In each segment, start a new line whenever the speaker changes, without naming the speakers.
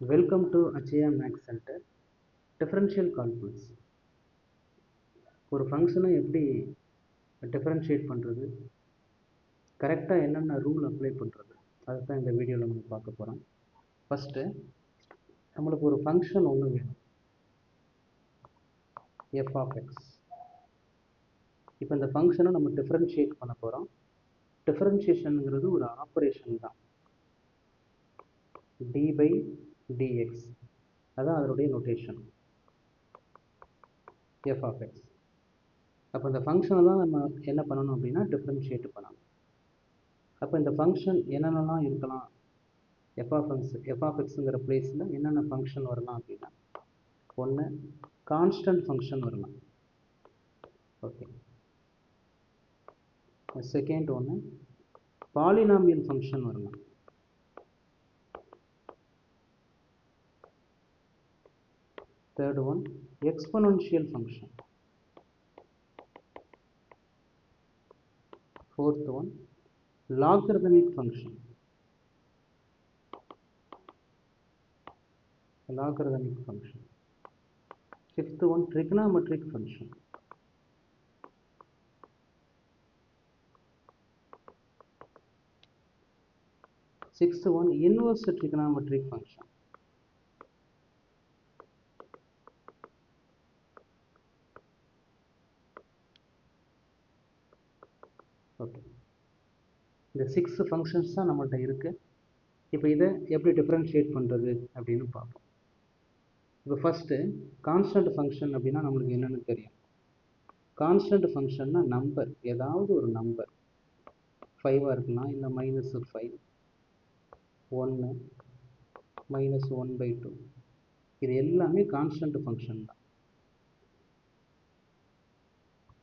Welcome to Achaya Max Center. Differential calculus. ஒரு ஃபங்க்ஷனை எப்படி டிஃபரன்ஷியேட் பண்ணுறது, கரெக்டாக என்னென்ன ரூல் அப்ளை பண்ணுறது, அதை தான் இந்த வீடியோவில் நம்ம பார்க்க போகிறோம். ஃபஸ்ட்டு நம்மளுக்கு ஒரு ஃபங்க்ஷன் ஒன்று வேணும், எஃப் ஆஃப் எக்ஸ். இப்போ இந்த ஃபங்க்ஷனை நம்ம டிஃபரன்ஷியேட் பண்ண போகிறோம். டிஃபரன்ஷியேஷனுங்கிறது ஒரு ஆப்ரேஷன் தான், டி பை டிஎக்ஸ், அதான் அதனுடைய நொட்டேஷன் எஃப் ஆஃப் எக்ஸ். அப்போ இந்த ஃபங்க்ஷனை தான் நம்ம என்ன பண்ணணும் அப்படின்னா டிஃபரன்ஷியேட் பண்ணணும். அப்போ இந்த ஃபங்க்ஷன் என்னென்னலாம் இருக்கலாம், எஃப் ஆஃப் எக்ஸுங்கிற பிளேஸில் என்னென்ன ஃபங்க்ஷன் வரலாம் அப்படின்னா, ஒன்று கான்ஸ்டன்ட் ஃபங்க்ஷன் வரலாம். ஓகே. செகண்ட் ஒன்று பாலினாமியல் ஃபங்க்ஷன் வரலாம். Third one exponential function. Fourth one logarithmic function. Fifth one trigonometric function. Sixth one inverse trigonometric function. Okay. இந்த 6 ஃபங்க்ஷன்ஸ் தான் நம்மள்கிட்ட இருக்குது. இப்போ இதை எப்படி டிஃப்ரென்ஷியேட் பண்ணுறது அப்படின்னு பார்ப்போம். இப்போ ஃபஸ்ட்டு கான்ஸ்டன்ட் ஃபங்க்ஷன் அப்படின்னா நம்மளுக்கு என்னென்னு தெரியும். கான்ஸ்டன்ட் ஃபங்க்ஷன்னா நம்பர், ஏதாவது ஒரு நம்பர் 5 இருக்கலாம், இல்லை -5, 1, -1/2, இது எல்லாமே கான்ஸ்டன்ட் ஃபங்க்ஷன் தான்.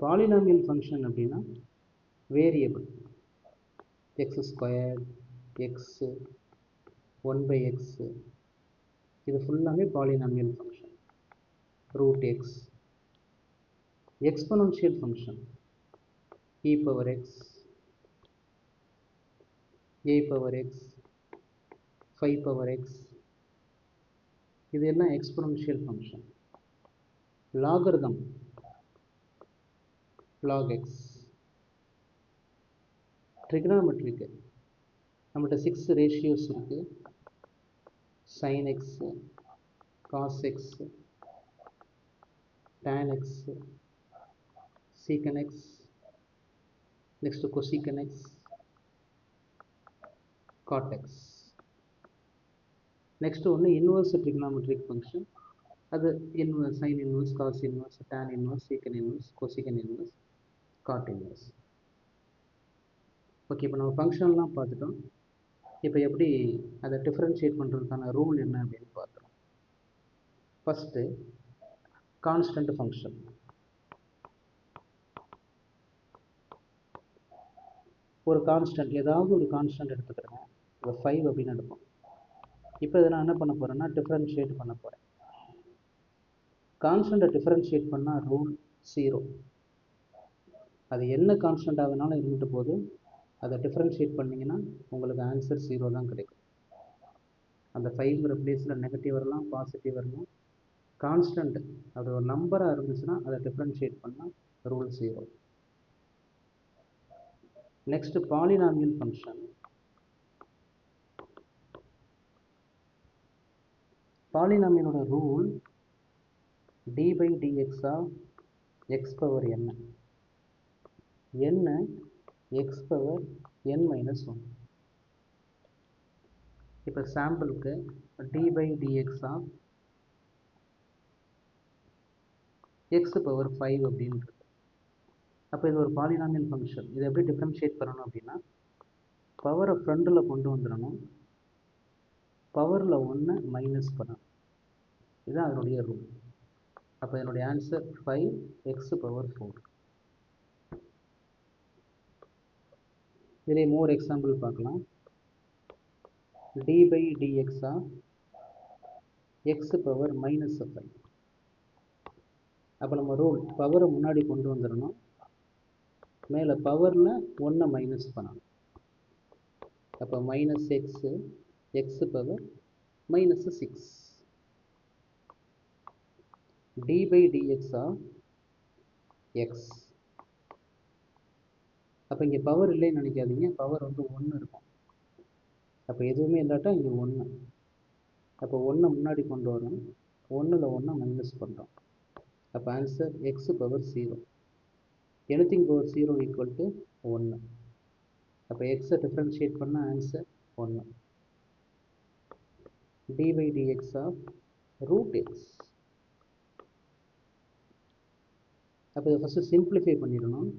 பாலினாமியல் ஃபங்க்ஷன் அப்படின்னா வேரியபிள், x², x, 1/x, இது ஃபுல்லாமே polynomial function. √x. Exponential function e⁻x, a⁻x, 5⁻x, இது எல்லாம் exponential function. Logarithm log x. ட்ரிகனாமெட்ரிக்கு நம்மகிட்ட 6 ரேஷியோஸ் இருக்குது. sin x, cos x, tan x, secant x, next cosecant x, cot x. next ஒன்று inverse trigonometric function. அது inverse, sin inverse, cos inverse, tan inverse, secant inverse, cosecant inverse, cot inverse. Okay, இப்போ நம்ம ஃபங்க்ஷன்லாம் பார்த்துட்டோம். இப்போ எப்படி அதை differentiate பண்ணுறதுக்கான ரூல் என்ன அப்படின்னு பார்க்குறோம். First constant function. ஒரு கான்ஸ்டன்ட், ஏதாவது ஒரு கான்ஸ்டன்ட் எடுத்துக்கிறேங்க. இப்போ 5 அப்படின்னு எடுப்போம். இப்போ இதை நான் என்ன பண்ண போகிறேன்னா டிஃப்ரென்ஷியேட் பண்ண போகிறேன். கான்ஸ்டன்ட்டை டிஃப்ரென்ஷியேட் பண்ணால் ரூல் 0. அது என்ன கான்ஸ்டன்ட்டாக வேணாலும் இருந்துட்டு போது, அதை டிஃப்ரென்ஷியேட் பண்ணிங்கன்னா உங்களுக்கு ஆன்சர் 0 தான் கிடைக்கும். அந்த 5ங்கிற பிளேஸில் நெகட்டிவ் வரலாம், பாசிட்டிவ் வரலாம். கான்ஸ்டன்ட் அது ஒரு நம்பராக இருந்துச்சுன்னா அதை டிஃப்ரென்ஷியேட் பண்ணால் ரூல் 0. Next polynomial function. பாலினாமியலோட rule d by dx of x power n. n x power n-1. இப்போ சாம்பிளுக்கு d by dx of x power 5 அப்படின்றது. அப்போ இது ஒரு பாலினாமியல் ஃபங்க்ஷன். இதை எப்படி டிஃப்ரென்ஷியேட் பண்ணணும் அப்படின்னா, பவரை ஃப்ரண்டில் கொண்டு வந்துடணும், பவரில் 1 மைனஸ் பண்ணணும். இதுதான் அதனுடைய ரூல். அப்போ என்னுடைய ஆன்சர் 5x⁴. இதிலே மோர் எக்ஸாம்பிள் பார்க்கலாம். D by dx of x power -5. அப்போ நம்ம ரூல் பவரை முன்னாடி கொண்டு வந்துடணும், மேலே பவரில் 1 மைனஸ் பண்ணணும். அப்போ -x, x⁴ minus 6 d by dx of x. அப்போ இங்கே பவர் இல்லைன்னு நினைக்காதீங்க, பவர் வந்து 1 இருக்கும். அப்போ எதுவுமே இல்லாட்டா இங்கே 1. அப்போ 1 முன்னாடி கொண்டு வரோம், 1ல் 1 மைனஸ் பண்ணுறோம். அப்போ answer x power 0. Anything power 0 equal to 1. அப்போ எக்ஸை டிஃப்ரென்ஷியேட் பண்ணால் answer 1. dy dx of root x. அப்போ இதை ஃபஸ்ட்டு சிம்பிளிஃபை பண்ணிடணும்.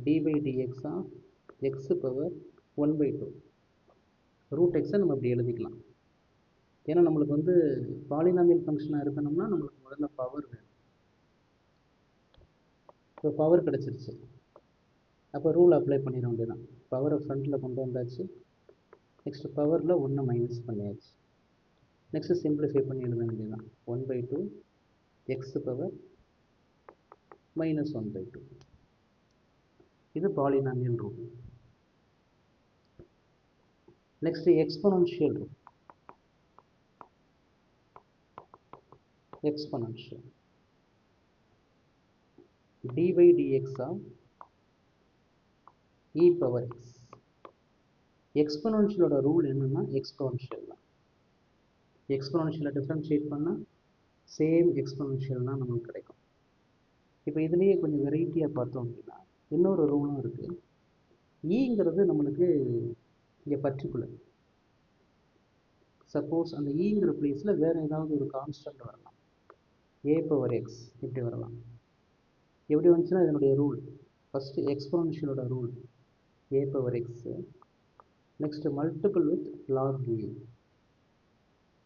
dy dx of x power 1/2. Root எக்ஸை நம்ம அப்படி எழுதிக்கலாம். ஏன்னா நம்மளுக்கு வந்து பாலினாமியல் ஃபங்க்ஷனாக இருக்கணும்னா நம்மளுக்கு முதல்ல பவர் வேணும். இப்போ பவர் கிடச்சிருச்சு. அப்போ ரூல் அப்ளை பண்ணிட வேண்டியதான். பவரை ஃப்ரண்ட்டில் கொண்டு வந்தாச்சு. நெக்ஸ்ட்டு பவரில் 1 மைனஸ் பண்ணியாச்சு. நெக்ஸ்ட்டு சிம்பிளிஃபை பண்ணி எழுத வேண்டியதான். 1/2 எக்ஸ் பவர் -1/2. இது polynomial rule. Next exponential rule. Exponential dy dx of e power x. எக்ஸ்பொனன்ஷியலோட ரூல் என்னன்னா எக்ஸ்பொனன்ஷியல் தான். எக்ஸ்பொனன்ஷியலை டிஃப்ரென்ஷியேட் பண்ணால் சேம் எக்ஸ்பொனன்ஷியல் தான் நமக்கு கிடைக்கும். இப்போ இதுலேயே கொஞ்சம் வெரைட்டியாக பார்த்தோம் அப்படின்னா இன்னொரு ரூலும் இருக்குது. ஈங்கிறது நம்மளுக்கு இங்கே பர்டிகுலர். சப்போஸ் அந்த ஈங்கிற பிளேஸில் வேறு ஏதாவது ஒரு கான்ஸ்டன்ட் வரலாம். ஏ பவர் எக்ஸ் இப்படி வரலாம். எப்படி வந்துச்சுன்னா இதனுடைய ரூல் ஃபஸ்ட்டு எக்ஸ்பொனன்ஷியலோட rule a power x, next multiple with log a.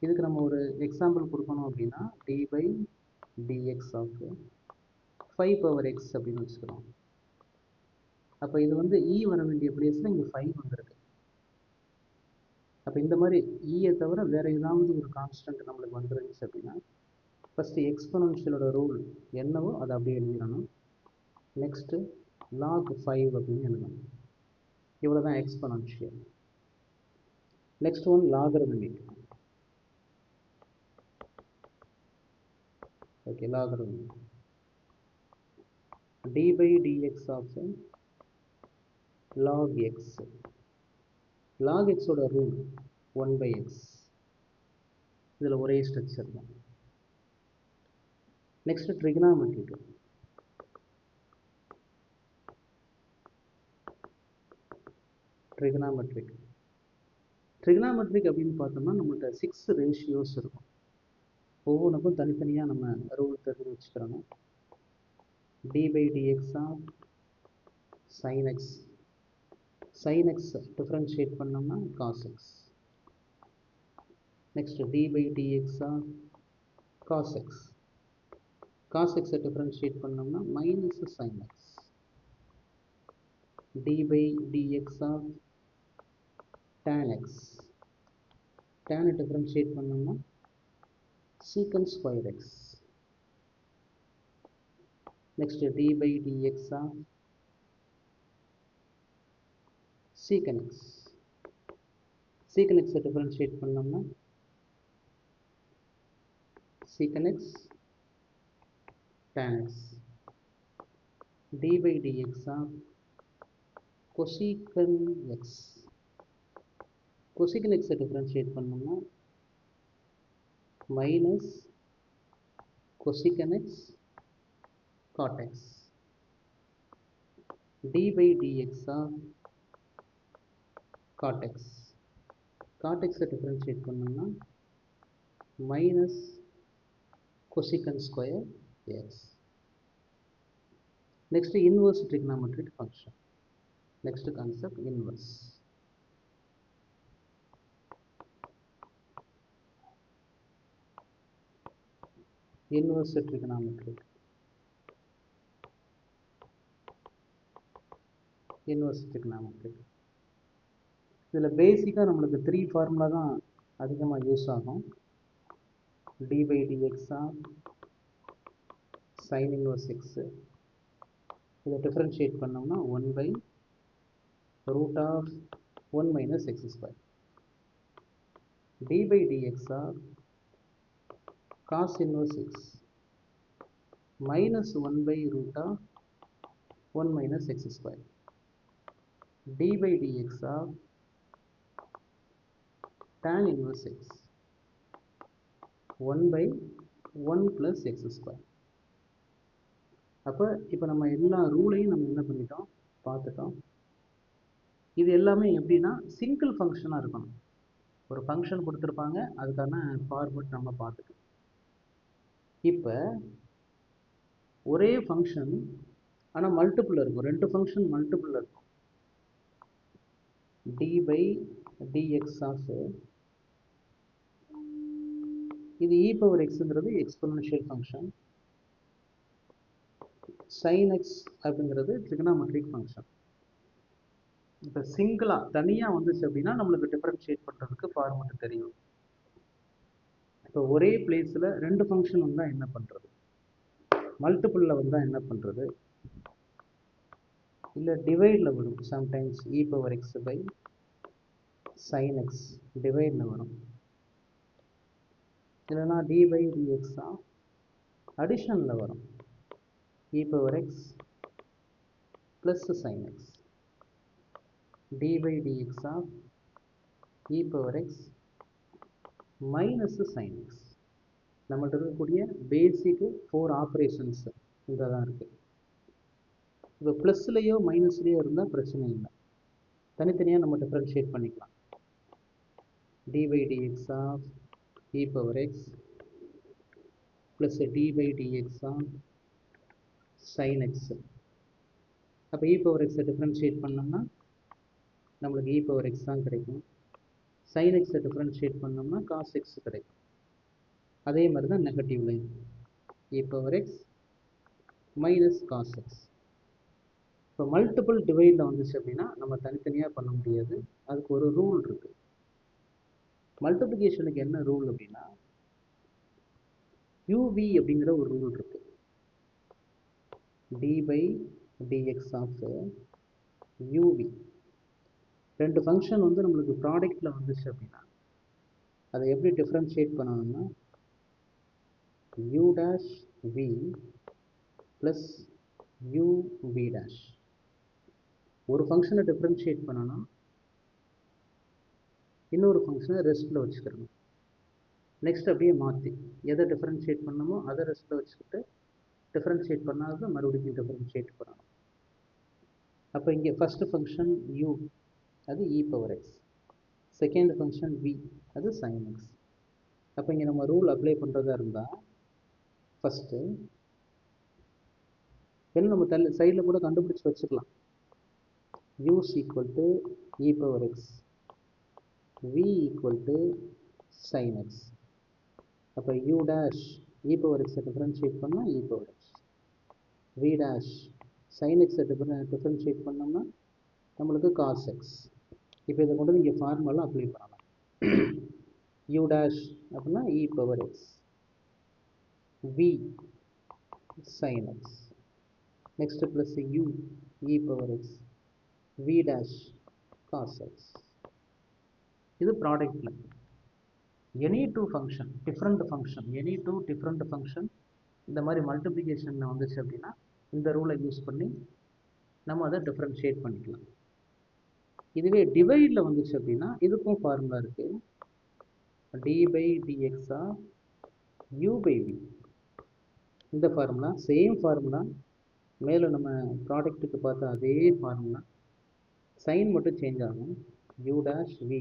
இதுக்கு நம்ம ஒரு எக்ஸாம்பிள் கொடுக்கணும் அப்படின்னா dy dx of 5 power x அப்படின்னு வச்சுக்கிறோம். அப்போ இது வந்து இ வர வேண்டிய பிளேஸில் இங்கே 5 வந்துருக்கு. அப்போ இந்த மாதிரி ஈயை தவிர வேறு ஏதாவது ஒரு கான்ஸ்டன்ட் நம்மளுக்கு வந்துருந்துச்சு அப்படின்னா ஃபஸ்ட்டு எக்ஸ்பொனன்ஷியலோட ரூல் என்னவோ அதை அப்படியே எழுதிடணும். நெக்ஸ்ட்டு log 5 அப்படின்னு எழுதணும். இவ்வளோ தான் exponential. Next one logarithmic. Okay, logarithmic dy dx of log x. log x ஓட ரூல் 1/x. இதில் ஒரே ஸ்ட்ரக்சர் தான். Next trigonometric. ட்ரிகனாமெட்ரிக் அப்படின்னு பார்த்தோம்னா நம்மள்கிட்ட 6 ரேஷியோஸ் இருக்கும். ஒவ்வொன்றுக்கும் தனித்தனியாக நம்ம ரூல் தெரிஞ்சு வச்சுக்கிறோம். dy dx of sin x. sin x differentiate பண்ணோம்னா cos x. Next dy dx of cos x. cos x differentiate பண்ணோம்னா minus sin x. dy dx of tan x. tan differentiate பண்ணோம்னா secant square x. Next dy dx of secant x. secant x differentiate பண்ணோம்னா secant x tan x. dy dx of cosecant x. cosecant x differentiate பண்ணோம்னா minus cosecant x cot x. dy dx of cot x. cot x differentiate பண்ணோம்னா minus cosecant square x. Next inverse trigonometric function. Next concept inverse. Inverse trigonometric. Inverse trigonometric இதில் பேசிக்காக நம்மளுக்கு 3 formula தான் அதிகமாக use ஆகும். dy dx of sin inverse x. இதை differentiate பண்ணோம்னா 1/√1 - x². dy by dx of cos inverse x minus 1 by root of 1 minus x square. dy by dx of tan inverse x 1 by 1 plus x square. அப்போ இப்போ நம்ம எல்லா ரூலையும் நம்ம என்ன பண்ணிட்டோம் பார்த்துட்டோம். இது எல்லாமே எப்படின்னா சிங்கிள் ஃபங்க்ஷனாக இருக்கணும். ஒரு ஃபங்க்ஷன் கொடுத்துருப்பாங்க, அதுக்கான ஃபார்மட் நம்ம பார்த்துட்டோம். இப்போ ஒரே ஃபங்க்ஷன் ஆனால் மல்டிபிள் இருக்கும், ரெண்டு ஃபங்க்ஷன் மல்டிபிள் இருக்கும். dy by dx ஆஃப் இது e பவர் எக்ஸுங்கிறது எக்ஸ்பொனன்ஷியல் ஃபங்க்ஷன், sin x அப்படிங்கிறது ட்ரிகனாமெட்ரிக் ஃபங்க்ஷன். இப்போ சிங்கிளாக தனியாக வந்துச்சு அப்படின்னா நம்மளுக்கு டிஃபரன்ஷியேட் பண்ணுறதுக்கு ஃபார்மட் தெரியும். இப்போ ஒரே பிளேஸில் ரெண்டு ஃபங்க்ஷன் வந்தால் என்ன பண்ணுறது, மல்டிபிளில் வந்தால் என்ன பண்ணுறது, இல்லை டிவைடில் வரும். Sometimes e power x by sin x டிவைடில் வரும். இல்லைனா dy by dx அடிஷனில் வரும், e power x plus sin x. dy by dx of e power x minus sin x. நம்மள்ட்ட இருக்கக்கூடிய பேசிக்கு 4 ஆப்ரேஷன்ஸ் இங்கே தான் இருக்குது. இப்போ ப்ளஸ்லேயோ மைனஸ்லேயோ இருந்தால் பிரச்சனை இல்லை, தனித்தனியாக நம்ம டிஃப்ரென்ஷியேட் பண்ணிக்கலாம். dy by dx of e power x plus dy by dx of sin x. அப்போ e power x டிஃப்ரென்ஷியேட் பண்ணோம்னா நம்மளுக்கு e power x தான் கிடைக்கும். sin x டிஃப்ரென்ஷியேட் பண்ணோம்னா cos x கிடைக்கும். அதே மாதிரி தான் negative line e power x minus cos x. இப்போ மல்டிபிள் டிவைடில் வந்துச்சு அப்படின்னா நம்ம தனித்தனியாக பண்ண முடியாது, அதுக்கு ஒரு ரூல் இருக்குது. மல்டிப்ளிகேஷனுக்கு என்ன ரூல் அப்படின்னா uv அப்படிங்கிற ஒரு ரூல் இருக்கு. d by dx of uv. ரெண்டு ஃபங்க்ஷன் வந்து நம்மளுக்கு ப்ராடக்டில் வந்துச்சு அப்படின்னா அதை எப்படி டிஃப்ரென்ஷியேட் பண்ணணும்னா u dash v plus uv dash. ஒரு ஃபங்க்ஷனை டிஃப்ரென்ஷியேட் பண்ணணும், இன்னொரு ஃபங்க்ஷனை ரெஸ்ட்டில் வச்சுக்கிறணும். நெக்ஸ்ட் அப்படியே மாற்றி எதை டிஃப்ரென்ஷியேட் பண்ணணுமோ அதை ரெஸ்ட்டில் வச்சுக்கிட்டு டிஃப்ரென்ஷியேட் பண்ணாத மறுபடியும் டிஃப்ரென்ஷியேட் பண்ணணும். அப்போ இங்கே ஃபஸ்ட்டு ஃபங்க்ஷன் u அது e power X, second function v அது sin x. அப்போ இங்கே நம்ம ரூல் அப்ளை பண்ணுறதா இருந்தால் ஃபஸ்ட்டு என்ன நம்ம சைடில் கூட கண்டுபிடிச்சி வச்சுக்கலாம். u equal to e power x, v equal to sin x. அப்போ u dash e பவர் எக்ஸை டிஃப்ரென்ஷியேட் பண்ணால் e power x, v dash sin எக்ஸை டிஃப்ரென்ஷியேட் பண்ணோம்னா நம்மளுக்கு cos x. இப்போ இதை கொண்டு இங்கே ஃபார்முலா அப்ளை பண்ணலாம். u dash அப்படின்னா e power x, v sin x, next plus u e power x, v dash cos x. இது ப்ராடக்டில் any two function different function, any two different function இந்த மாதிரி மல்டிப்ளிகேஷனில் வந்துச்சு அப்படின்னா இந்த ரூலை யூஸ் பண்ணி நம்ம அதை டிஃப்ரென்ஷியேட் பண்ணிக்கலாம். இதுவே டிவைடில் வந்துச்சு அப்படின்னா இதுக்கும் ஃபார்முலா இருக்குது. dy by dx of u by v. இந்த ஃபார்முலா சேம் ஃபார்முலா, மேலே நம்ம ப்ராடக்ட்டுக்கு பார்த்தா அதே ஃபார்முலா, சைன் மட்டும் சேஞ்ச் ஆகும். u dash v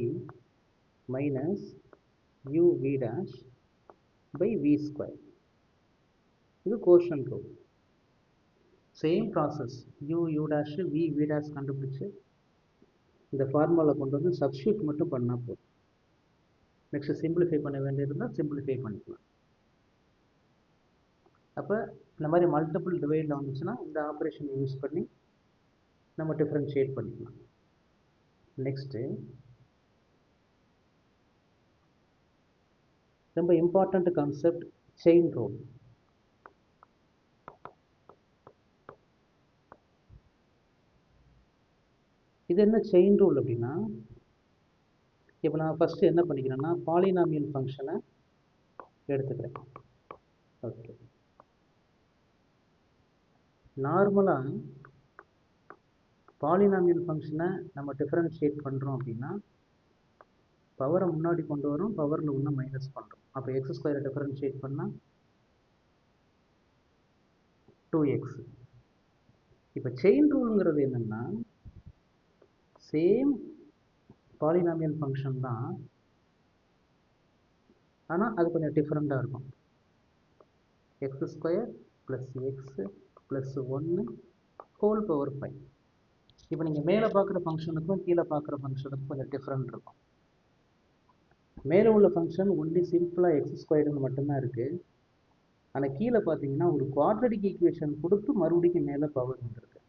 minus u v dash by v square. இது quotient rule. Same process, u dash v dash கண்டுபிடிச்சு இந்த ஃபார்முலா கொண்டு வந்து சப்ஸ்டியூட் மட்டும் பண்ணால் போதும். நெக்ஸ்ட் சிம்பிளிஃபை பண்ண வேண்டியிருந்தால் சிம்பிளிஃபை பண்ணிக்கலாம். அப்போ இந்த மாதிரி மல்டிபிள் டிவைடில் வந்துச்சுன்னா இந்த ஆப்ரேஷனை யூஸ் பண்ணி நம்ம டிஃப்ரென்ஷியேட் பண்ணிக்கலாம். நெக்ஸ்ட்டு ரொம்ப இம்பார்ட்டண்ட் கான்செப்ட் செயின் ரூல். இது என்ன செயின் ரூல் அப்படின்னா இப்போ நான் ஃபஸ்ட்டு என்ன பண்ணிக்கிறேன்னா பாலினாமியல் ஃபங்க்ஷனை எடுத்துக்கிறேன். ஓகே, நார்மலாக பாலினாமியல் ஃபங்க்ஷனை நம்ம டிஃபரன்ஷியேட் பண்ணுறோம் அப்படின்னா பவரை முன்னாடி கொண்டு வரோம், பவரில் ஒன்று மைனஸ் பண்ணுறோம். அப்போ எக்ஸ் ஸ்கொயரை டிஃபரன்ஷியேட் பண்ணால் 2x. இப்போ செயின் ரூலுங்கிறது என்னென்னா சேம் பாலினாமியல் ஃபங்க்ஷன் தான், ஆனால் அது கொஞ்சம் டிஃப்ரெண்ட்டாக இருக்கும். X square plus X plus 1 whole power 5. இப்போ நீங்கள் மேலே பார்க்குற ஃபங்க்ஷனுக்கும் கீழே பார்க்குற ஃபங்க்ஷனுக்கும் கொஞ்சம் டிஃப்ரெண்ட் இருக்கும். மேலே உள்ள ஃபங்க்ஷன் ஒன்லி சிம்பிளாக எக்ஸ் ஸ்கொயர்டுன்னு மட்டும்தான் இருக்குது. ஆனால் கீழே பார்த்தீங்கன்னா ஒரு குவாட்ரடிக் ஈக்குவேஷன் கொடுத்து மறுபடியும் மேலே பவர் வந்துருக்கு.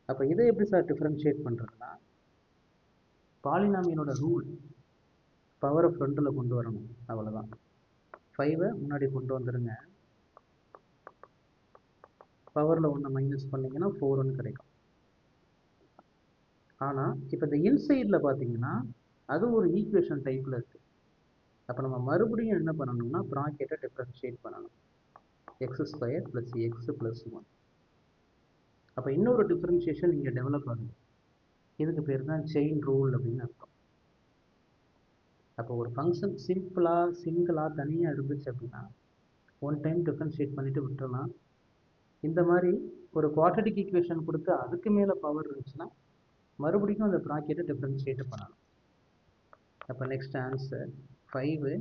அப்போ இதை எப்படி சார் டிஃப்ரென்ஷியேட் பண்ணுறதுன்னா பாலினாமியலோட ரூல் பவரை ஃப்ரண்ட்டில் கொண்டு வரணும், அவ்வளோதான். 5 முன்னாடி கொண்டு வந்துடுங்க, பவரில் ஒன்று மைனஸ் பண்ணிங்கன்னா 4 கிடைக்கும். ஆனால் இப்போ இந்த இன்சைடில் பார்த்தீங்கன்னா அது ஒரு ஈக்குவேஷன் டைப்பில் இருக்குது. அப்போ நம்ம மறுபடியும் என்ன பண்ணணும்னா ப்ராக்கெட்டை டிஃப்ரென்ஷியேட் பண்ணணும். X square plus X plus 1. அப்போ இன்னொரு டிஃப்ரென்ஷியேஷன் இங்கே டெவலப் ஆகுது. இதுக்கு பேர் தான் செயின் ரூல் அப்படின்னு அர்த்தம். அப்போ ஒரு ஃபங்க்ஷன் சிங்கிளாக தனியாக இருந்துச்சு அப்படின்னா ஒன் டைம் டிஃப்ரென்ஷியேட் பண்ணிவிட்டு விட்டுறலாம். இந்த மாதிரி ஒரு குவாட்ரடிக் ஈக்குவேஷன் கொடுத்து அதுக்கு மேலே பவர் இருந்துச்சுன்னா மறுபடியும் அந்த ப்ராக்கெட்டை டிஃப்ரென்ஷியேட் பண்ணணும். அப்போ next answer 5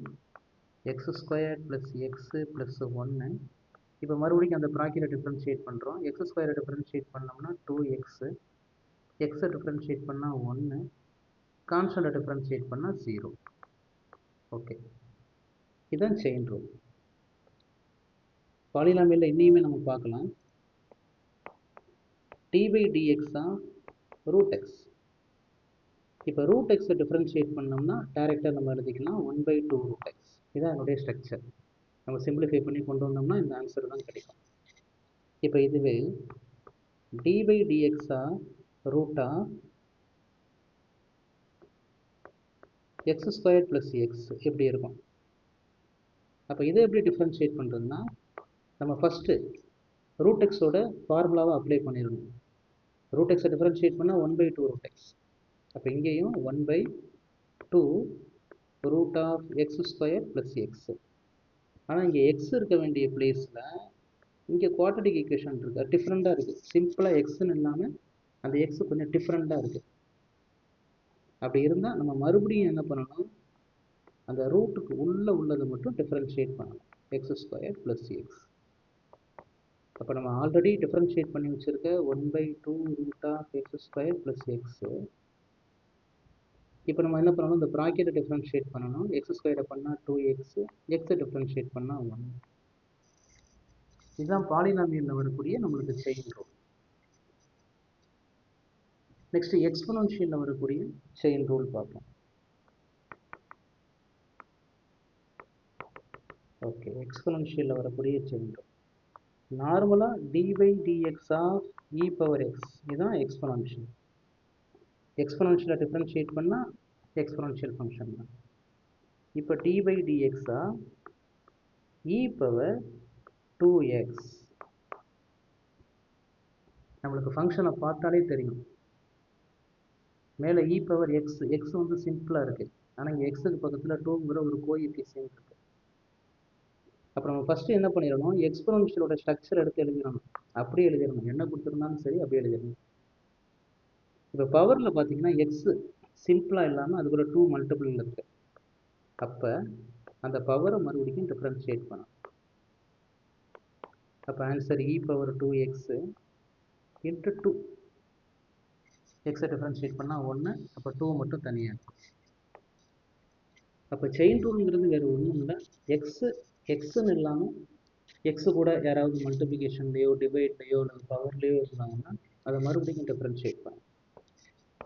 X square plus x plus 1. இப்போ மறுபடியும் அந்த ப்ராக்கெட்டை டிஃப்ரென்ஷியேட் பண்ணுறோம். எக்ஸ் ஸ்கொயரை டிஃப்ரென்ஷியேட் பண்ணோம்னா 2x, எக்ஸை டிஃப்ரென்ஷியேட் பண்ணால் 1, கான்ஸ்டண்ட்டை டிஃப்ரென்ஷியேட் பண்ணால் 0. ஓகே, இதுதான் செயின் ரூல். பாலினாமியலில் இன்னையுமே நம்ம பார்க்கலாம். D by dx of root x. இப்போ ரூட் எக்ஸை டிஃப்ரென்ஷியேட் பண்ணோம்னா டேரெக்டாக நம்ம எழுதிக்கலாம் 1/2 ரூட் எக்ஸ். இதுதான் என்னுடைய ஸ்ட்ரக்சர். நம்ம சிம்பிளிஃபை பண்ணி கொண்டு வந்தோம்னா இந்த ஆன்சர் தான் கிடைக்கும். இப்போ இதுவே d by dx of root of x square plus x எப்படி இருக்கும்? அப்போ இதை எப்படி டிஃப்ரென்ஷியேட் பண்ணுறதுன்னா நம்ம ஃபஸ்ட்டு ரூட் எக்ஸோட ஃபார்முலாவை அப்ளை பண்ணிடணும். ரூட் எக்ஸை டிஃப்ரென்ஷியேட் பண்ணால் 1/2 ரூட் எக்ஸ். அப்போ இங்கேயும் 1/2 root of x square plus x. ஆனால் இங்கே எக்ஸ் இருக்க வேண்டிய பிளேஸில் இங்கே குவாட்ரடிக் ஈக்குவேஷன் இருக்குது, டிஃப்ரெண்ட்டாக இருக்குது. சிம்பிளாக எக்ஸ்ன்னு இல்லாமல் அந்த எக்ஸ் கொஞ்சம் டிஃப்ரெண்ட்டாக இருக்குது. அப்படி இருந்தால் நம்ம மறுபடியும் என்ன பண்ணணும், அந்த ரூட்டுக்கு உள்ளே உள்ளதை மட்டும் டிஃப்ரென்ஷியேட் பண்ணணும். X square plus x. அப்போ நம்ம ஆல்ரெடி டிஃப்ரென்ஷியேட் பண்ணி வச்சுருக்க 1/2 root of x square plus x. இப்போ நம்ம என்ன பண்ணணும், இந்த ப்ராக்கெட்டை டிஃப்ரென்ஷியேட் பண்ணணும். எக்ஸ் ஸ்கொயரை பண்ணால் 2x, எக்ஸை டிஃப்ரென்ஷியேட் பண்ணால் 1. இதுதான் பாலினாமியலில் வரக்கூடிய நம்மளுக்கு செயின் ரூல். நெக்ஸ்ட் எக்ஸ்பொனன்ஷியலில் வரக்கூடிய செயின் ரூல் பார்ப்போம். ஓகே, எக்ஸ்பொனன்ஷியலில் வரக்கூடிய செயின் ரூல் நார்மலாக d by dx of e power x. இதுதான் எக்ஸ்பொனன்ஷியல். எக்ஸ்பொனன்ஷியலை டிஃப்ரென்ஷியேட் பண்ணால் எக்ஸ்பொனன்ஷியல் ஃபங்க்ஷன் தான். இப்போ d by dx of e power 2x. நம்மளுக்கு ஃபங்க்ஷனை பார்த்தாலே தெரியும், மேலே இ பவர் எக்ஸ், எக்ஸ் வந்து சிம்பிளாக இருக்குது. ஆனால் இங்கே எக்ஸுக்கு பக்கத்தில் 2ங்கிற ஒரு கோஎஃபிஷியன்ட் இருக்குது. அப்புறம் நம்ம ஃபஸ்ட்டு என்ன பண்ணிடணும், எக்ஸ்பொனன்ஷியலோட ஸ்ட்ரக்சர் எடுத்து எழுதிடணும். அப்படியே எழுதிடணும், என்ன கொடுத்துருந்தாலும் சரி அப்படியே எழுதிடணும். இப்போ பவரில் பார்த்தீங்கன்னா எக்ஸ் சிம்பிளாக இல்லாமல் அதுக்குள்ள 2 மல்டிபிள் இருக்குது. அப்போ அந்த பவரை மறுபடியும் டிஃப்ரென்ஷியேட் பண்ணணும். அப்போ ஆன்சர் இ பவர் 2x இன்ட்டு 2. எக்ஸை டிஃப்ரென்ஷியேட் பண்ணால் 1, அப்போ 2 மட்டும் தனியாக இருக்கும். அப்போ செயின் ரூலுங்கிறது வேறு ஒன்றும் இல்லை, எக்ஸுன்னு இல்லாமல் எக்ஸு கூட யாராவது மல்டிப்ளிகேஷன்லேயோ டிவைட்லேயோ அல்லது பவர்லேயோ இருந்தாங்கன்னா அதை மறுபடியும் டிஃப்ரென்ஷியேட் பண்ணணும்.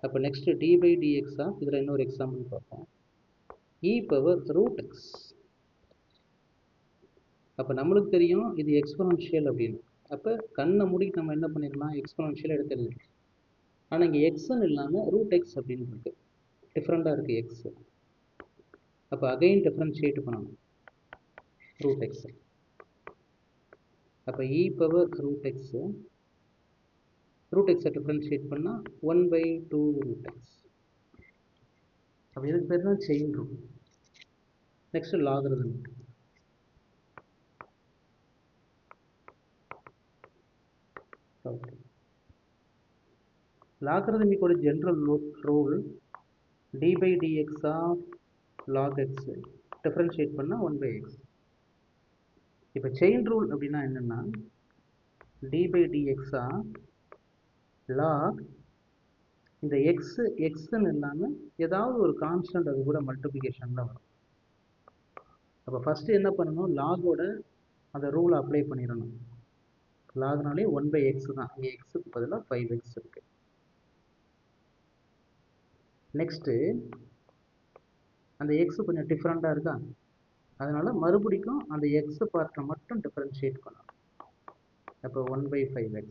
அப்போ நெக்ஸ்ட்டு டி பை டிஎக்ஸா, இதில் இன்னொரு எக்ஸாம்பிள் பார்ப்போம். இ பவர் ரூட் எக்ஸ். அப்போ நம்மளுக்கு தெரியும் இது எக்ஸ்பொனன்ஷியல் அப்படின்னு. அப்போ கண்ணை மூடிட்டு நம்ம என்ன பண்ணிடலாம், எக்ஸ்பொனன்ஷியல் எடுத்து எழுதிடலாம். ஆனால் இங்கே எக்ஸ்ன்னு இல்லாமல் ரூட் எக்ஸ் அப்படின்னு இருக்குது. டிஃப்ரெண்ட்டாக இருக்குது எக்ஸ். அப்போ அகைன் டிஃப்ரென்ஷியேட் பண்ணணும் ரூட் எக்ஸ். அப்போ இ பவர் ரூட் எக்ஸை டிஃப்ரென்ஷியேட் பண்ணால் 1/2 ரூட் எக்ஸ். அப்போ இதுக்கு பேர் தான் chain rule. Next logarithm. Okay, logarithmic ஒரு general rule d/dx of log x differentiate பண்ணால் 1/x. இப்போ செயின் ரூல் அப்படின்னா என்னென்னா d/dx ஆஃப் log இந்த எக்ஸ்ன்னு இல்லாமல் ஏதாவது ஒரு கான்ஸ்டன்ட் அது கூட மல்டிப்ளிகேஷனில் வரும். அப்போ ஃபஸ்ட்டு என்ன பண்ணணும், லாகோட அந்த ரூலை அப்ளை பண்ணிடணும். லாக்னாலே 1/x தான், இங்கே எக்ஸுக்கு பதிலாக 5x இருக்குது. நெக்ஸ்ட்டு அந்த எக்ஸ் கொஞ்சம் டிஃப்ரெண்ட்டாக இருக்கா, அதனால் மறுபடிக்கும் அந்த எக்ஸ் பார்ட்டை மட்டும் டிஃப்ரென்ஷியேட் பண்ணணும். அப்போ 1/5x.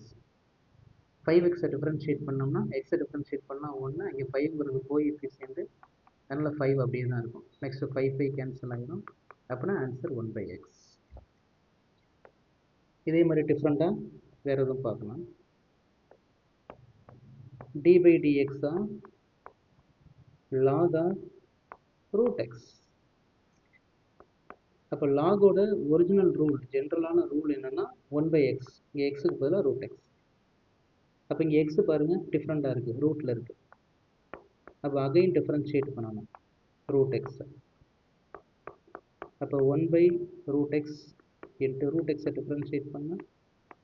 5xை டிஃப்ரென்ஷியேட் பண்ணோம்னா எக்ஸை டிஃப்ரென்ஷியேட் பண்ணால் 1, அங்கே 5ங்கிறது கோஎஃபிஷியன்ட், அதனால் 5 அப்படியே தான் இருக்கும். நெக்ஸ்ட்டு 5 கேன்சல் ஆகிடும். அப்படின்னா ஆன்சர் 1/x. இதே மாதிரி டிஃப்ரெண்ட்டாக வேறு எதுவும் பார்க்கலாம். d/dx log root x. அப்போ லாகோட ஒரிஜினல் ரூல், ஜென்ரலான ரூல் என்னென்னா 1/x. இங்கே எக்ஸுக்கு பதிலாக ரூட் எக்ஸ். அப்போ இங்கே எக்ஸு பாருங்கள் டிஃப்ரெண்ட்டாக இருக்குது, ரூட்டில் இருக்குது. அப்போ அகைன் டிஃப்ரென்ஷியேட் பண்ணணும் ரூட் எக்ஸை. அப்போ 1/√x இன்ட்டு ரூட் எக்ஸை டிஃப்ரென்ஷியேட் பண்ணால்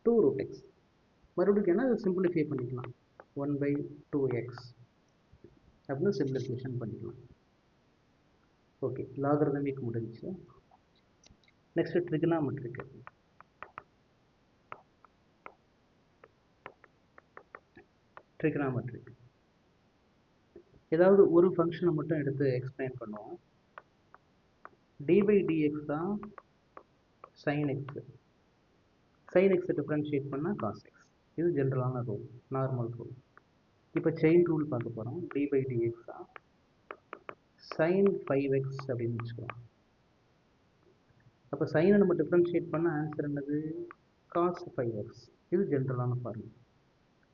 2 ரூட் எக்ஸ். மறுபடியும் என்ன சிம்பிளிஃபை பண்ணிக்கலாம், 1/2x அப்படின்னு சிம்பிளிஃபிகேஷன் பண்ணிக்கலாம். ஓகே, லாகரிதமிக் முடிஞ்சு. Next trigonometric. ட்ரிகனாமெட்ரிக் ஏதாவது ஒரு ஃபங்க்ஷனை மட்டும் எடுத்து எக்ஸ்பிளைன் பண்ணுவோம். d/dx தான் sin x. sin x differentiate பண்ணால் cos x. இது ஜென்ரலான ரூல், நார்மல் ரூல். இப்போ செயின் ரூல் பார்க்க போகிறோம். d/dx தான் sin 5x அப்படின்னு வச்சுக்கலாம். அப்போ சைனை நம்ம டிஃப்ரென்ஷியேட் பண்ண ஆன்சர் என்னது, cos 5x. இது ஜென்ரலான ஃபார்முலா.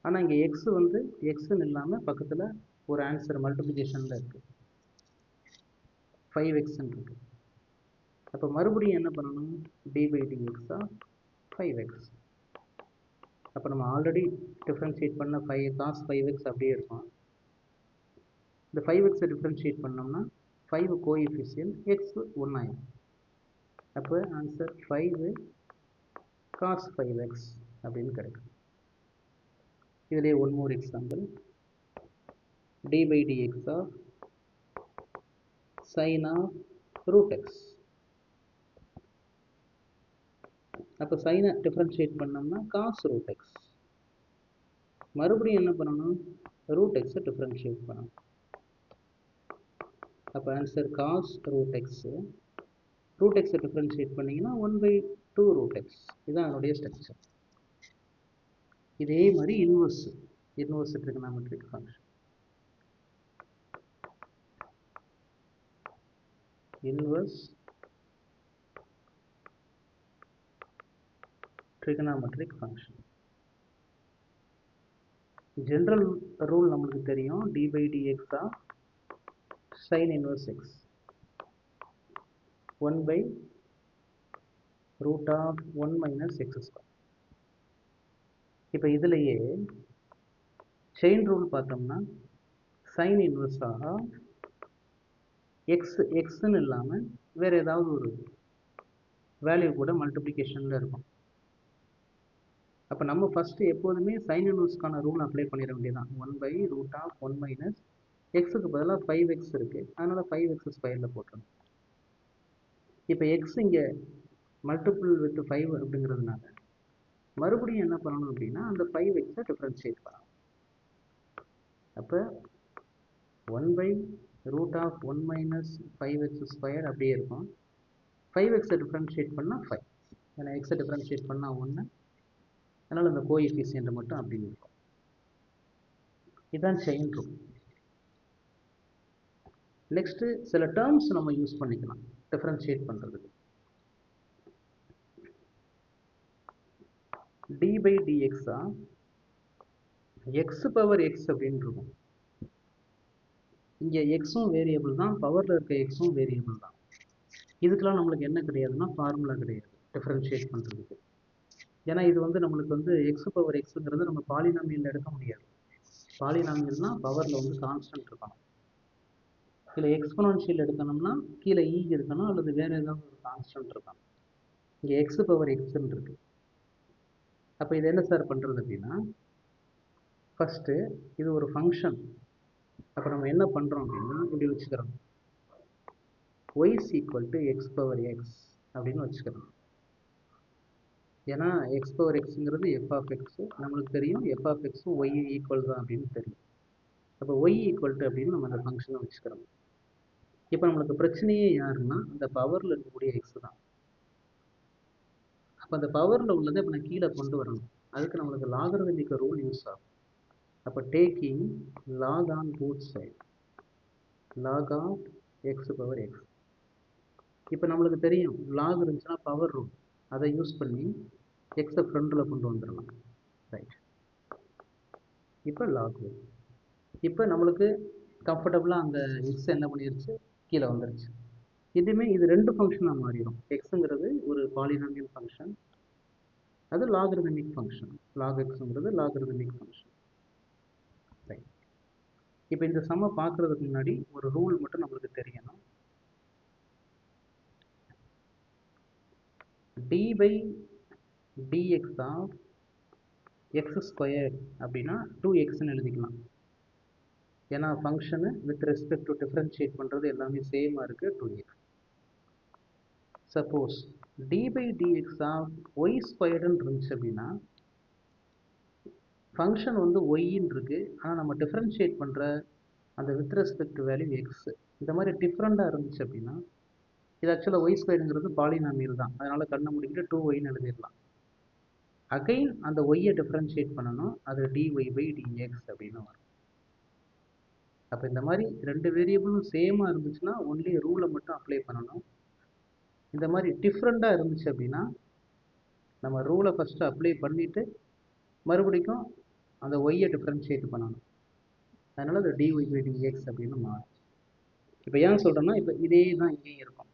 ஆனால் இங்கே எக்ஸ் வந்து எக்ஸ்ன்னு இல்லாமல் பக்கத்தில் ஒரு ஆன்சர் மல்டிப்ளிகேஷனில் இருக்குது, 5xன்னு இருக்குது. அப்போ மறுபடியும் என்ன பண்ணணும், d/dx ஆஃப் 5x. அப்போ நம்ம ஆல்ரெடி டிஃப்ரென்ஷியேட் பண்ண cos 5x அப்படியே இருக்கும். இந்த 5xை டிஃப்ரென்ஷியேட் பண்ணோம்னா 5 கோஎஃபிஷியன்ட், எக்ஸ் 1 ஆயிடும். அப்போ ஆன்சர் 5 cos 5x அப்படின்னு கிடைக்கும். இதிலே one more example, d/dx of sin ஆஃப் ரூட் எக்ஸ். அப்போ சைனை டிஃப்ரென்ஷியேட் பண்ணோம்னா cos ரூட் எக்ஸ். மறுபடியும் என்ன பண்ணணும், ரூட் எக்ஸை டிஃப்ரென்ஷியேட் பண்ணணும். அப்போ answer cos root x. Root எக்ஸை டிஃப்ரென்ஷியேட் பண்ணிங்கன்னா 1/2 ரூட் எக்ஸ். இதுதான் அதனுடைய ஸ்ட்ரக்சர். இதே மாதிரி inverse trigonometric function. Inverse trigonometric function. General rule நம்மளுக்கு தெரியும், d/dx of sin inverse x 1/√1 - x². இப்போ இதுலேயே செயின் ரூல் பார்த்தோம்னா சைன் இன்வர்ஸாக எக்ஸ்ன்னு இல்லாமல் வேறு ஏதாவது ஒரு வேல்யூ கூட மல்டிப்ளிகேஷனில் இருக்கும். அப்போ நம்ம ஃபஸ்ட்டு எப்போதுமே சைன் இன்வர்ஸ்க்கான ரூல் அப்ளை பண்ணிட வேண்டியதான். 1/√1 - எக்ஸுக்கு பதிலாக 5x இருக்குது, அதனால் 5x² போட்டுருணும். இப்போ எக்ஸ் இங்கே மல்டிபிள் வித் 5 அப்படிங்கிறதுனால மறுபடியும் என்ன பண்ணணும் அப்படின்னா அந்த 5xஐ டிஃப்ரென்ஷியேட் பண்ணணும். அப்போ 1/√1 - 5x² அப்படியே இருக்கும். 5xஐ டிஃப்ரென்ஷியேட் பண்ணால் 5, ஏன்னா எக்ஸை டிஃப்ரென்ஷியேட் பண்ணால் 1, அதனால் அந்த கோஎஃபிஷியன்ட் மட்டும் அப்படி இருக்கும். இதுதான் செயின் ரூல். நெக்ஸ்ட்டு சில டேர்ம்ஸ் நம்ம யூஸ் பண்ணிக்கலாம் டிஃப்ரென்ஷியேட் பண்ணுறதுக்கு. டி பை டிஎக்ஸா எக்ஸ் பவர் எக்ஸ் அப்படின்னு இருக்கும். இங்கே எக்ஸும் வேரியபிள் தான், பவரில் இருக்க எக்ஸும் வேரியபிள் தான். இதுக்கெலாம் நம்மளுக்கு என்ன கிடையாதுன்னா ஃபார்முலா கிடையாது டிஃப்ரென்ஷியேட் பண்ணுறதுக்கு. ஏன்னா இது வந்து நம்மளுக்கு வந்து எக்ஸ் பவர் எக்ஸுங்கிறது நம்ம பாலினாமியல் எடுக்க முடியாது. பாலினாமியல்னா பவரில் வந்து கான்ஸ்டன்ட் இருக்கணும். இல்லை எக்ஸ்பொனன்ஷியல் எடுக்கணும்னா கீழே இ இருக்கணும், அல்லது வேறு ஏதாவது ஒரு கான்ஸ்டன்ட் இருக்கணும். இங்கே எக்ஸ் பவர் எக்ஸ்ன்னு இருக்கு. அப்போ இது என்ன சார் பண்ணுறது அப்படின்னா, ஃபஸ்ட்டு இது ஒரு ஃபங்க்ஷன். அப்போ நம்ம என்ன பண்ணுறோம் அப்படின்னா இப்படி வச்சுக்கிறோம், y is equal to x power x அப்படின்னு வச்சுக்கிறோம். ஏன்னா எக்ஸ் பவர் எக்ஸுங்கிறது எஃப் ஆஃப் எக்ஸு நம்மளுக்கு தெரியும், எஃப் ஆஃப் எக்ஸும் ஒய் ஈக்குவல் தான் அப்படின்னு தெரியும். அப்போ ஒய் ஈக்குவல் டு அப்படின்னு நம்ம அந்த ஃபங்க்ஷனை வச்சுக்கிறோம். இப்போ நம்மளுக்கு பிரச்சனையே யாருன்னா அந்த பவரில் இருக்கக்கூடிய எக்ஸ் தான். அப்போ அந்த பவரில் உள்ளதை இப்போ நான் கீழே கொண்டு வரணும். அதுக்கு நம்மளுக்கு லாகரிதமிக் ரூல் யூஸ் ஆகும். அப்போ taking log on both side, log of x power x. இப்போ நம்மளுக்கு தெரியும் லாக் இருந்துச்சுன்னா பவர் ரூல், அதை யூஸ் பண்ணி எக்ஸை ஃப்ரண்டில் கொண்டு வந்துடலாம். ரைட், இப்போ லாக் ரூல். இப்போ நம்மளுக்கு கம்ஃபர்டபுளாக அந்த எக்ஸ் என்ன பண்ணிருச்சு, கீழே வந்துருச்சு. இதுவுமே இது ரெண்டு ஃபங்க்ஷனாக மாறிடும். எக்ஸுங்கிறது ஒரு பாலினாமியல் ஃபங்க்ஷன், அது லாகரிதமிக் ஃபங்க்ஷன். லாக் எக்ஸுங்கிறது லாகரிதமிக் ஃபங்க்ஷன். ரைட், இப்போ இந்த சம்மை பார்க்குறதுக்கு முன்னாடி ஒரு ரூல் மட்டும் நம்மளுக்கு தெரியணும். D by dx of x square அப்படின்னா 2xன்னு எழுதிக்கலாம். ஏன்னா function with respect to differentiate பண்ணுறது எல்லாமே சேமாக இருக்குது, 2x. Suppose d by dx of y ஸ்கொயர்டுன்னு இருந்துச்சு அப்படின்னா ஃபங்க்ஷன் வந்து ஒய்ன்னு இருக்குது, ஆனால் நம்ம டிஃப்ரென்ஷியேட் பண்ணுற அந்த வித் ரெஸ்பெக்ட் வேல்யூ எக்ஸ். இந்த மாதிரி டிஃப்ரெண்ட்டாக இருந்துச்சு அப்படின்னா இது ஆக்சுவலாக ஒய் ஸ்கொயருங்கிறது பாலினாமியல் தான், அதனால் கண்ணை முடிக்கிட்டு 2yன்னு எழுதிடலாம். அகைன் அந்த ஒய்யை டிஃப்ரென்ஷியேட் பண்ணணும், அது டிஒய் பை டிஎக்ஸ் அப்படின்னு வரும். அப்போ இந்த மாதிரி ரெண்டு வேரியபிளும் சேமாக இருந்துச்சுன்னா ஒன்லி ரூலை மட்டும் அப்ளை பண்ணணும். இந்த மாதிரி டிஃப்ரெண்ட்டாக இருந்துச்சு அப்படின்னா நம்ம ரூலை ஃபஸ்ட்டு அப்ளை பண்ணிவிட்டு மறுபடிக்கும் அந்த ஒய்யை டிஃப்ரென்ஷியேட் பண்ணணும். அதனால் அது டிஒய் பை டிஎக்ஸ் அப்படின்னு மாறும். இப்போ ஏன் சொல்கிறேன்னா இப்போ இதே தான் இங்கேயும் இருக்கும்.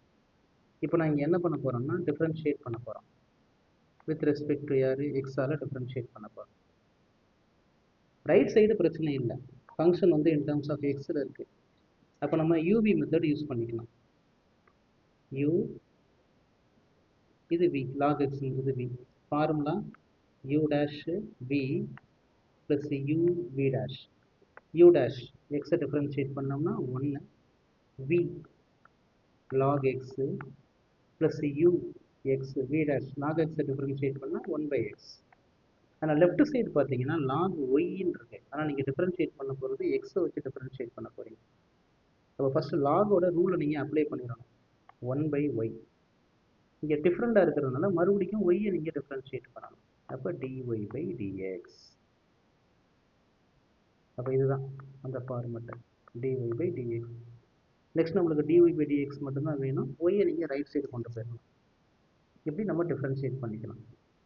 இப்போ நான் இங்கே என்ன பண்ண போகிறோம்னா டிஃப்ரென்ஷியேட் பண்ண போகிறோம். வித் ரெஸ்பெக்ட் டு யார், எக்ஸால் டிஃப்ரென்ஷியேட் பண்ண போகிறோம். ரைட் சைடு பிரச்சனை இல்லை, ஃபங்க்ஷன் வந்து இன் டர்ம்ஸ் ஆஃப் எக்ஸில் இருக்குது. அப்போ நம்ம யூவி மெத்தட் யூஸ் பண்ணிக்கலாம். யூ இது வி, லாக் எக்ஸுங்கிறது v. Formula u dash v plus u v dash. U dash எக்ஸை டிஃப்ரென்ஷியேட் பண்ணோம்னா 1 v log x plus u x v dash log எக்ஸை டிஃப்ரென்ஷியேட் பண்ணால் 1/x. ஆனால் லெஃப்ட் சைடு பார்த்தீங்கன்னா log ஒய்ன்னு இருக்கு, ஆனால் நீங்கள் டிஃப்ரென்ஷியேட் பண்ண போகிறது எக்ஸை வச்சு டிஃப்ரென்ஷியேட் பண்ண போகிறீங்க. அப்போ ஃபஸ்ட்டு லாகோட ரூலை நீங்கள் அப்ளை பண்ணிடணும், 1/y. இங்கே டிஃப்ரெண்ட்டாக இருக்கிறதுனால மறுபடியும் ஒய்யை நீங்கள் டிஃப்ரென்ஷியேட் பண்ணணும். அப்போ டிஒய் பை டிஎக்ஸ். அப்போ இதுதான் அந்த format, dy by dx. Next நம்மளுக்கு டிஒய் பை டிஎக்ஸ் மட்டும்தான் வேணும், ஒய்யை நீங்கள் ரைட் சைடு கொண்டு போயிடணும். இப்படி நம்ம டிஃப்ரென்ஷியேட் பண்ணிக்கலாம்.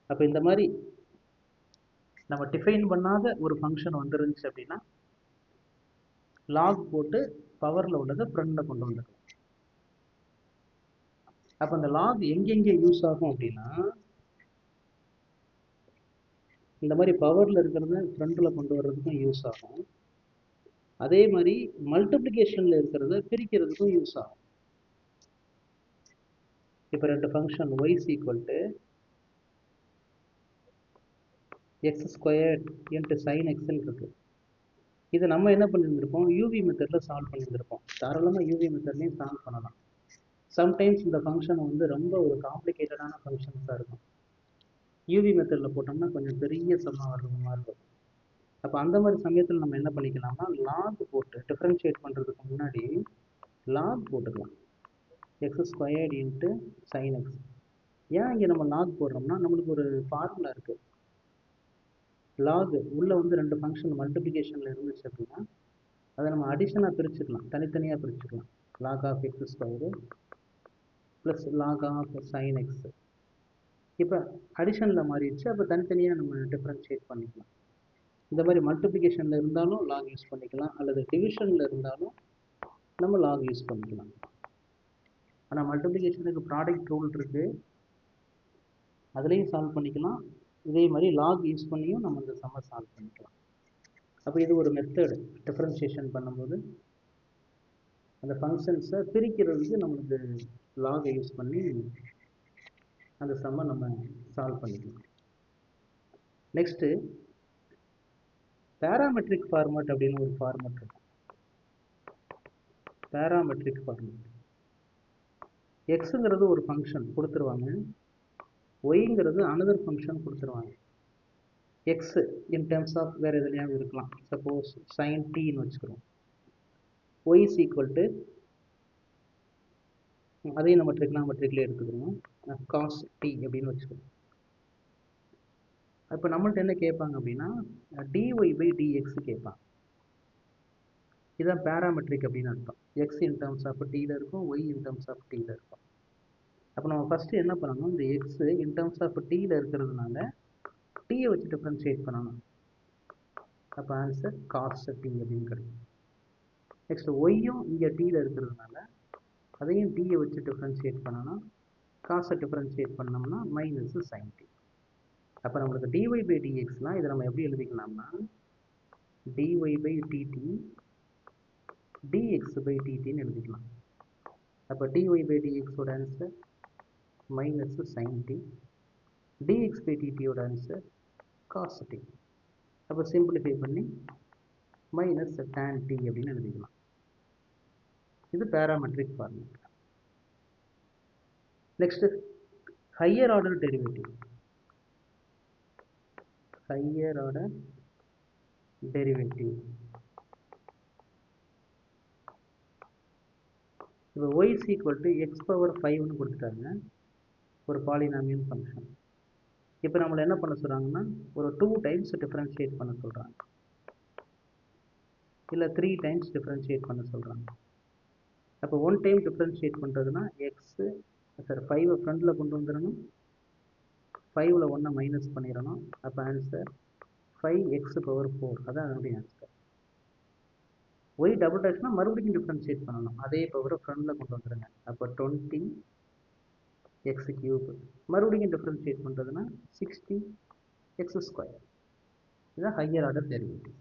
அப்போ இந்த மாதிரி நம்ம டிஃபைன் பண்ணாத ஒரு ஃபங்க்ஷன் வந்துருந்துச்சு அப்படின்னா லாக் போட்டு பவரில் உள்ளதை ஃப்ரண்டில் கொண்டு வந்துடலாம். அப்போ அந்த லாக் எங்கெங்கே யூஸ் ஆகும் அப்படின்னா இந்த மாதிரி பவரில் இருக்கிறத ஃப்ரண்டில் கொண்டு வர்றதுக்கும் யூஸ் ஆகும், அதே மாதிரி மல்டிப்ளிகேஷனில் இருக்கிறத பிரிக்கிறதுக்கும் யூஸ் ஆகும். இப்போ ரெண்டு function y is equal to x squared into sin x இருக்கு. இது நம்ம என்ன பண்ணியிருந்திருப்போம், யூவி மெத்தடில் சால்வ் பண்ணியிருந்திருப்போம். தாராளமாக யூவி மெத்தட்லேயும் சால்வ் பண்ணலாம். சம்டைம்ஸ் இந்த ஃபங்க்ஷன் வந்து ரொம்ப ஒரு காம்ப்ளிகேட்டடான ஃபங்க்ஷன்ஸாக இருக்கும், யூவி மெத்தடில் போட்டோம்னா கொஞ்சம் பெரிய சம்மாக வர்றது மாதிரி இருக்கும். அப்போ அந்த மாதிரி சமயத்தில் நம்ம என்ன பண்ணிக்கலாம்னா லாக் போட்டு டிஃப்ரென்ஷியேட் பண்ணுறதுக்கு முன்னாடி லாக் போட்டுக்கலாம், X squared into sine x. ஏன் இங்கே நம்ம லாக் போடுறோம்னா நம்மளுக்கு ஒரு ஃபார்முலா இருக்குது. லாக் உள்ளே வந்து ரெண்டு ஃபங்க்ஷன் மல்டிப்ளிகேஷனில் இருந்துச்சு அப்படின்னா அதை நம்ம அடிஷனாக பிரிச்சுக்கலாம், தனித்தனியாக பிரிச்சுக்கலாம். log of x square plus log of sin x. இப்போ அடிஷனில் மாறிடுச்சு, அப்போ தனித்தனியாக நம்ம டிஃப்ரென்ஷியேட் பண்ணிக்கலாம். இந்த மாதிரி மல்டிப்ளிகேஷனில் இருந்தாலும் லாக் யூஸ் பண்ணிக்கலாம், அல்லது டிவிஷனில் இருந்தாலும் நம்ம லாக் யூஸ் பண்ணிக்கலாம். ஆனால் மல்டிப்ளிகேஷனுக்கு ப்ராடக்ட் ரூல் இருக்குது, அதுலேயும் சால்வ் பண்ணிக்கலாம். இதே மாதிரி லாக் யூஸ் பண்ணியும் நம்ம இந்த சம்மை சால்வ் பண்ணிக்கலாம். அப்போ இது ஒரு மெத்தடு. டிஃப்ரென்ஷியேஷன் பண்ணும்போது அந்த ஃபங்க்ஷன்ஸை பிரிக்கிறதுக்கு நம்மளுக்கு லாகை யூஸ் பண்ணி அந்த சம்மை நம்ம சால்வ் பண்ணிக்கலாம். நெக்ஸ்ட்டு பேராமெட்ரிக் ஃபார்மேட் அப்படின்னு ஒரு ஃபார்மேட் இருக்கும். Parametric format. எக்ஸுங்கிறது ஒரு ஃபங்க்ஷன் கொடுத்துருவாங்க, ஒய்ங்கிறது அனதர் ஃபங்க்ஷன் கொடுத்துருவாங்க. எக்ஸ் இன் டேர்ம்ஸ் ஆஃப் வேறு எதுலையாவது இருக்கலாம். சப்போஸ் சைன் டீன்னு வச்சுக்கிறோம். ஒய் இஸ் ஈக்குவல் டு, அதையும் நம்ம ட்ரிக்னாமெட்ரிக்லேயே எடுத்துக்கிறோம், காஸ் டி அப்படின்னு வச்சுக்கிறோம். இப்போ நம்மள்ட்ட என்ன கேட்பாங்க அப்படின்னா டிஒய் பை டிஎக்ஸ் கேட்பாங்க. இதுதான் பேராமெட்ரிக் அப்படின்னு அர்த்தம். எக்ஸ் இன் டேர்ம்ஸ் ஆஃப் டீயில் இருக்கும், ஒய் இன் டேர்ம்ஸ் ஆஃப் டீயில் இருக்கும். அப்போ நம்ம ஃபஸ்ட்டு என்ன பண்ணணும், இந்த எக்ஸ் இன் டேர்ம்ஸ் ஆஃப் டீயில் இருக்கிறதுனால டீயை வச்சு டிஃப்ரென்ஷியேட் பண்ணணும். அப்போ ஆன்சர் காஸ் டி அப்படின்னு கிடைக்கும். நெக்ஸ்ட் ஒய்யும் இங்கே டீயில் இருக்கிறதுனால அதையும் டீயை வச்சு டிஃப்ரென்ஷியேட் பண்ணணும். காசை டிஃப்ரென்ஷியேட் பண்ணோம்னா மைனஸ் சைன் டி. அப்போ நம்மளுக்கு டிஒய் பை டிஎக்ஸ்லாம் இதை நம்ம எப்படி எழுதிக்கலாம்னா dy by dt dx by டிடின்னு எழுதிக்கலாம். அப்போ டிஒய் பை டிஎக்ஸோட answer minus sine t, dx by டிடியோட ஆன்சர் காஸ் டி. அப்போ சிம்பிளிஃபை பண்ணி மைனஸ் டேன் டி அப்படின்னு எழுதிக்கலாம். இது parametric formula. Next higher order derivative. Higher order derivative. இப்போ y is equal to x power 5ன்னு கொடுத்துட்டாங்க, ஒரு பாலினாமியல் ஃபங்க்ஷன். இப்போ நம்மளை என்ன பண்ண சொல்கிறாங்கன்னா ஒரு 2 டைம்ஸ் டிஃப்ரென்ஷியேட் பண்ண சொல்கிறாங்க, இல்லை 3 டைம்ஸ் டிஃப்ரென்ஷியேட் பண்ண சொல்கிறாங்க. அப்போ 1 டைம் டிஃப்ரென்ஷியேட் பண்ணுறதுனா எக்ஸு சார் 5 ஃப்ரண்டில் கொண்டு வந்துடணும், 5ல் 1 மைனஸ் பண்ணிடணும். அப்போ ஆன்சர் 5x பவர் 4, அதான் அதனுடைய ஆன்சர். ஒய் டபுள் டேஷ்னா மறுபடியும் டிஃப்ரென்ஷியேட் பண்ணணும், அதே பவரை ஃப்ரண்டில் கொண்டு வந்துடுங்க. அப்போ 20x3, மறுபடியும் டிஃப்ரென்ஷியேட் பண்ணுறதுனா 60x². இதுதான் ஹையர் ஆர்டர் டெரிவேட்டிவ்.